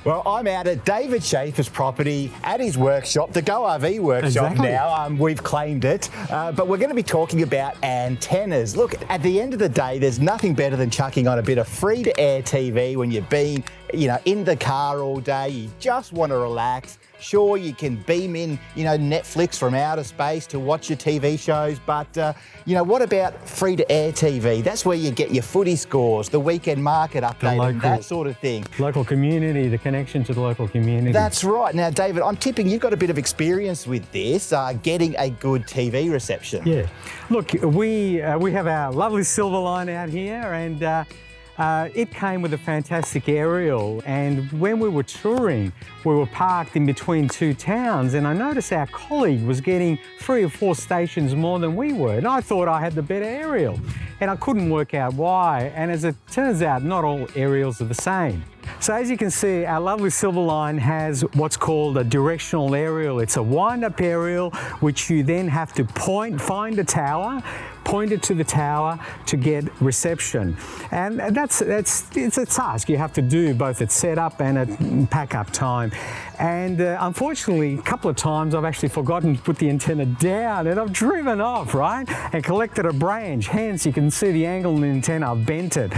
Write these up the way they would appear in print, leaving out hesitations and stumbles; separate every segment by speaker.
Speaker 1: Well, I'm out at David Schaefer's property at his workshop, the GoRV workshop now. We've claimed it, but we're going to be talking about antennas. Look, at the end of the day, there's nothing better than chucking on a bit of free-to-air TV when you've been, in the car all day. You just want to relax. Sure, you can beam in, Netflix from outer space to watch your TV shows, but, what about free-to-air TV? That's where you get your footy scores, the weekend market update, and that sort of thing.
Speaker 2: Local community, the connection to the local community.
Speaker 1: That's right. Now, David, I'm tipping you've got a bit of experience with this, getting a good TV reception.
Speaker 2: Yeah. Look, we have our lovely silver line out here, and it came with a fantastic aerial, and when we were touring, we were parked in between two towns, and I noticed our colleague was getting 3 or 4 stations more than we were, and I thought I had the better aerial, and I couldn't work out why, and as it turns out, not all aerials are the same. So as you can see, our lovely Silverline has what's called a directional aerial. It's a wind-up aerial which you then have to find a tower, point it to the tower to get reception. And it's a task you have to do both at setup and at pack-up time. And unfortunately, a couple of times I've actually forgotten to put the antenna down and I've driven off, right? And collected a branch. Hence, you can see the angle in the antenna, I've bent it.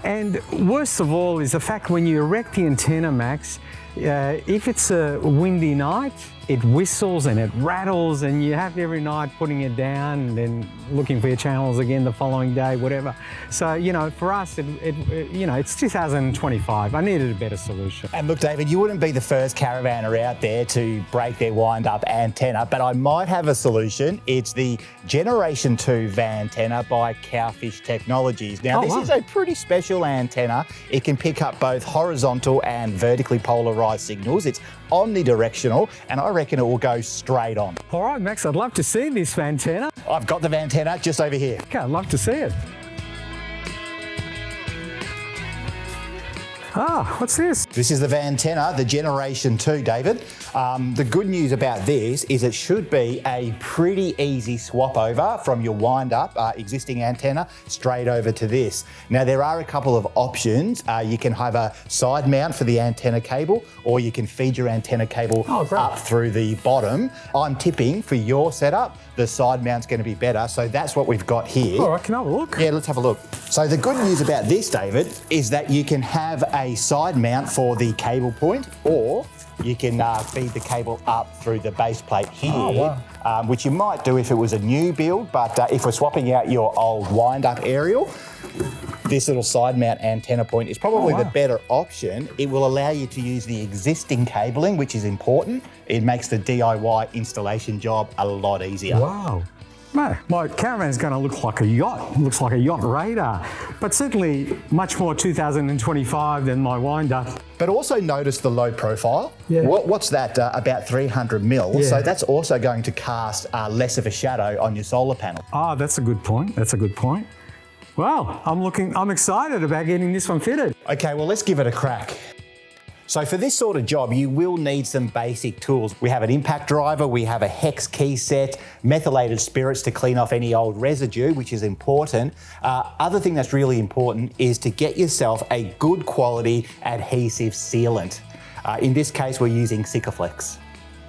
Speaker 2: And worst of all is the fact when you erect the antenna, Max, if it's a windy night, it whistles and it rattles, and you have every night putting it down and then looking for your channels again the following day, whatever. So, for us, it's 2025. I needed a better solution.
Speaker 1: And look, David, you wouldn't be the first caravaner out there to break their wind-up antenna, but I might have a solution. It's the Generation 2 VanTenna by Cowfish Technologies. Now, this is a pretty special antenna. It can pick up both horizontal and vertically polarized signals. It's omnidirectional, and I reckon it will go straight on.
Speaker 2: All right, Max, I'd love to see this VanTenna.
Speaker 1: I've got the VanTenna just over here.
Speaker 2: Okay, I'd love to see it. What's this?
Speaker 1: This is the VanTenna, the Generation 2, David. The good news about this is it should be a pretty easy swap over from your wind-up existing antenna straight over to this. Now, there are a couple of options. You can have a side mount for the antenna cable, or you can feed your antenna cable up through the bottom. I'm tipping for your setup, the side mount's going to be better, so that's what we've got here.
Speaker 2: All right, can I have a look?
Speaker 1: Yeah, let's have a look. So the good news about this, David, is that you can have a side mount for the cable point, or you can feed the cable up through the base plate here, which you might do if it was a new build, but if we're swapping out your old wind-up aerial, this little side mount antenna point is probably the better option. It will allow you to use the existing cabling, which is important. It makes the DIY installation job a lot easier.
Speaker 2: Wow. No, my caravan's going to look like a yacht. It looks like a yacht radar, but certainly much more 2025 than my wind-up.
Speaker 1: But also notice the low profile.
Speaker 2: Yeah.
Speaker 1: What's that? About 300 mil.
Speaker 2: Yeah.
Speaker 1: So that's also going to cast less of a shadow on your solar panel.
Speaker 2: Oh, that's a good point. That's a good point. Well, I'm excited about getting this one fitted.
Speaker 1: Okay, well, let's give it a crack. So for this sort of job, you will need some basic tools. We have an impact driver, we have a hex key set, methylated spirits to clean off any old residue, which is important. Other thing that's really important is to get yourself a good quality adhesive sealant. In this case, we're using Sikaflex.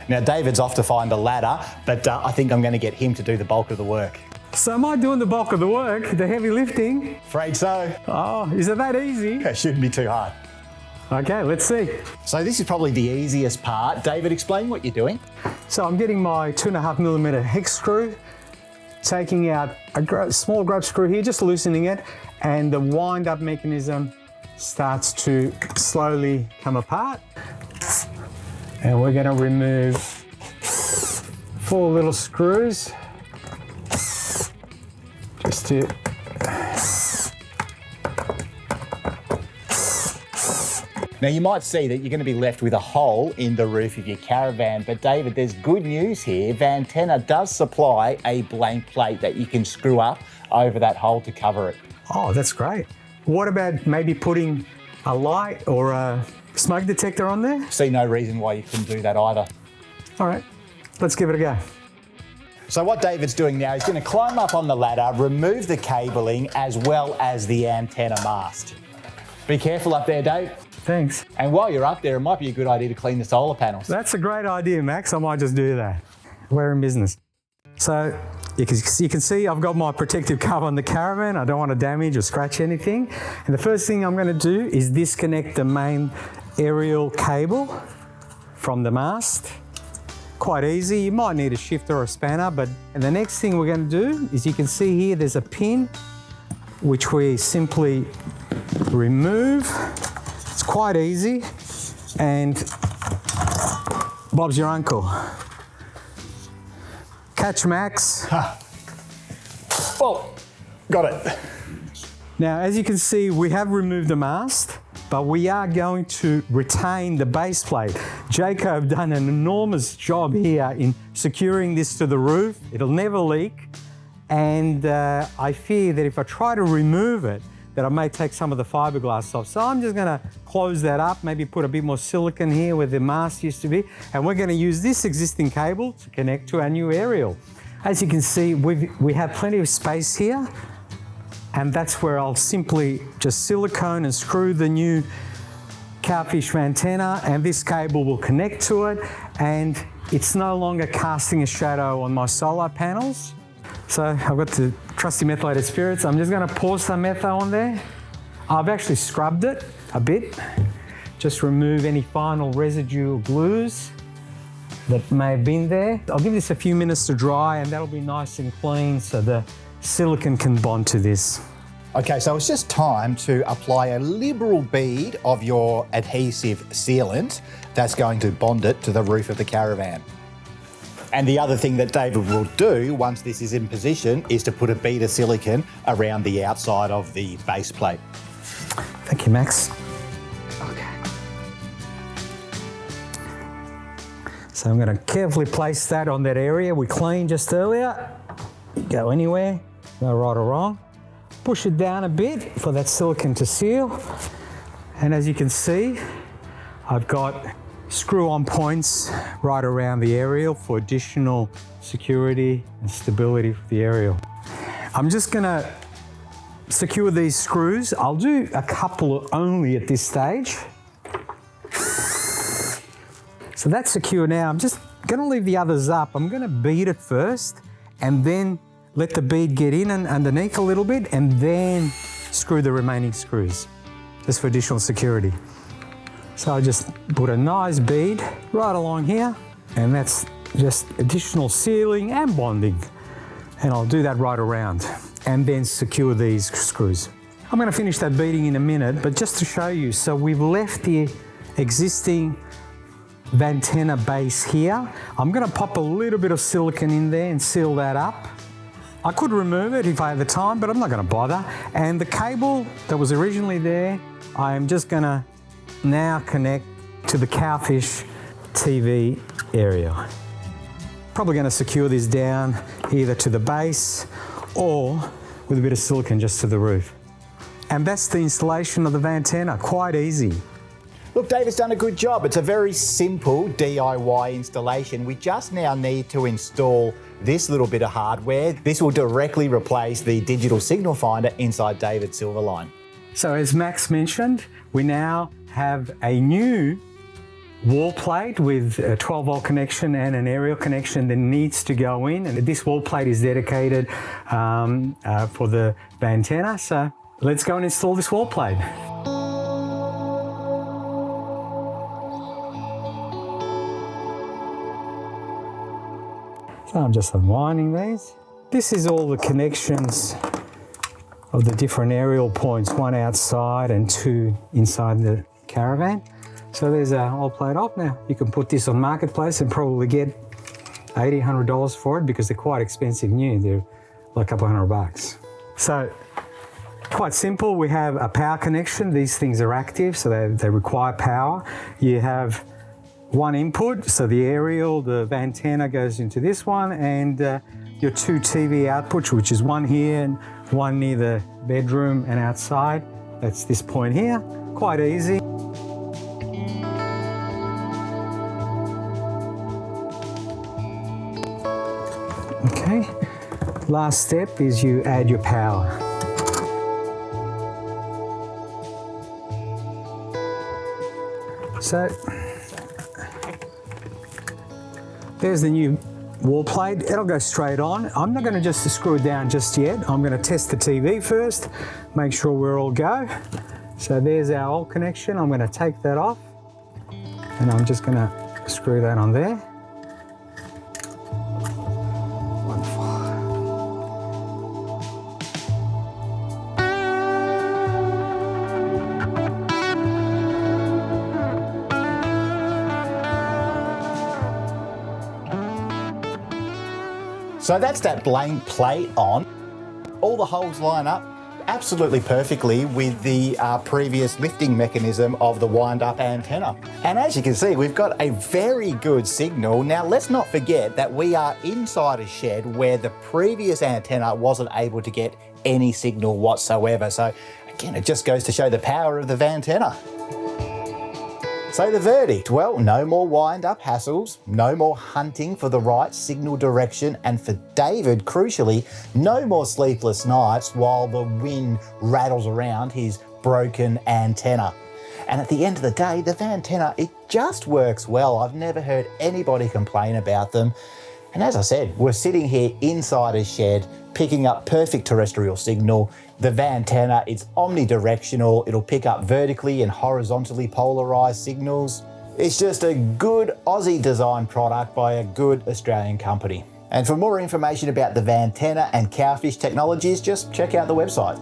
Speaker 1: Now, David's off to find a ladder, but I think I'm going to get him to do the bulk of the work.
Speaker 2: So am I doing the bulk of the work, the heavy lifting?
Speaker 1: Afraid so.
Speaker 2: Oh, is it that easy?
Speaker 1: It shouldn't be too hard.
Speaker 2: Okay, let's see.
Speaker 1: So this is probably the easiest part. David, explain what you're doing.
Speaker 2: So I'm getting my 2.5mm hex screw, taking out a small grub screw here, just loosening it, and the wind-up mechanism starts to slowly come apart. And we're going to remove 4 little screws just to
Speaker 1: Now, you might see that you're going to be left with a hole in the roof of your caravan, but David, there's good news here. VanTenna does supply a blank plate that you can screw up over that hole to cover it.
Speaker 2: Oh, that's great. What about maybe putting a light or a smoke detector on there?
Speaker 1: See no reason why you couldn't do that either.
Speaker 2: All right, let's give it a go.
Speaker 1: So what David's doing now is going to climb up on the ladder, remove the cabling as well as the antenna mast. Be careful up there, Dave.
Speaker 2: Thanks.
Speaker 1: And while you're up there, it might be a good idea to clean the solar panels.
Speaker 2: That's a great idea, Max. I might just do that. We're in business. So you can see I've got my protective cover on the caravan. I don't want to damage or scratch anything. And the first thing I'm going to do is disconnect the main aerial cable from the mast. Quite easy. You might need a shifter or a spanner, and the next thing we're going to do is, you can see here there's a pin which we simply remove. It's quite easy, and Bob's your uncle. Catch, Max.
Speaker 1: Oh, got it.
Speaker 2: Now, as you can see, we have removed the mast, but we are going to retain the base plate. Jacob done an enormous job here in securing this to the roof. It'll never leak, and I fear that if I try to remove it, that I may take some of the fiberglass off. So I'm just gonna close that up, maybe put a bit more silicone here where the mast used to be, and we're gonna use this existing cable to connect to our new aerial. As you can see, we have plenty of space here, and that's where I'll simply just silicone and screw the new Cowfish VanTenna, and this cable will connect to it, and it's no longer casting a shadow on my solar panels. So I've got the trusty methylated spirits. I'm just going to pour some metho on there. I've actually scrubbed it a bit. Just remove any final residual glues that may have been there. I'll give this a few minutes to dry, and that'll be nice and clean so the silicone can bond to this.
Speaker 1: Okay, so it's just time to apply a liberal bead of your adhesive sealant that's going to bond it to the roof of the caravan. And the other thing that David will do once this is in position is to put a bead of silicone around the outside of the base plate.
Speaker 2: Thank you, Max. Okay. So I'm going to carefully place that on that area we cleaned just earlier. Go anywhere, no right or wrong. Push it down a bit for that silicone to seal. And as you can see, I've got screw-on points right around the aerial for additional security and stability for the aerial. I'm just gonna secure these screws. I'll do a couple only at this stage. So that's secure now. I'm just gonna leave the others up. I'm gonna bead it first, and then let the bead get in and underneath a little bit, and then screw the remaining screws, just for additional security. So I just put a nice bead right along here, and that's just additional sealing and bonding. And I'll do that right around, and then secure these screws. I'm going to finish that beading in a minute, but just to show you, so we've left the existing VanTenna base here. I'm going to pop a little bit of silicone in there and seal that up. I could remove it if I had the time, but I'm not going to bother. And the cable that was originally there, I'm just going to now connect to the Cowfish TV area. Probably going to secure this down either to the base or with a bit of silicone just to the roof. And that's the installation of the VanTenna, quite easy.
Speaker 1: Look, David's done a good job. It's a very simple DIY installation. We just now need to install this little bit of hardware. This will directly replace the digital signal finder inside David's Silverline.
Speaker 2: So as Max mentioned, we now have a new wall plate with a 12-volt connection and an aerial connection that needs to go in. And this wall plate is dedicated for the VanTenna. So let's go and install this wall plate. So I'm just unwinding these. This is all the connections of the different aerial points, one outside and two inside the caravan. So there's a whole plate off. Now you can put this on Marketplace and probably get $80, $100 for it because they're quite expensive new. They're like a couple $100. So quite simple. We have a power connection. These things are active, so they require power. You have one input, so the aerial, the VanTenna goes into this one, and your two TV outputs, which is one here and one near the bedroom and outside. That's this point here. Quite easy. Okay, last step is you add your power. So there's the new wall plate. It'll go straight on. I'm not going to just screw it down just yet. I'm going to test the TV first, make sure we're all go. So there's our old connection. I'm going to take that off and I'm just going to screw that on there.
Speaker 1: So that's that blank plate on. All the holes line up absolutely perfectly with the previous lifting mechanism of the wind-up antenna. And as you can see, we've got a very good signal. Now, let's not forget that we are inside a shed where the previous antenna wasn't able to get any signal whatsoever. So again, it just goes to show the power of the VanTenna. So the verdict, well, no more wind-up hassles, no more hunting for the right signal direction, and for David, crucially, no more sleepless nights while the wind rattles around his broken antenna. And at the end of the day, the VanTenna, it just works well. I've never heard anybody complain about them. And as I said, we're sitting here inside a shed, picking up perfect terrestrial signal. The VanTenna, it's omnidirectional. It'll pick up vertically and horizontally polarized signals. It's just a good Aussie design product by a good Australian company. And for more information about the VanTenna and Cowfish technologies, just check out the website.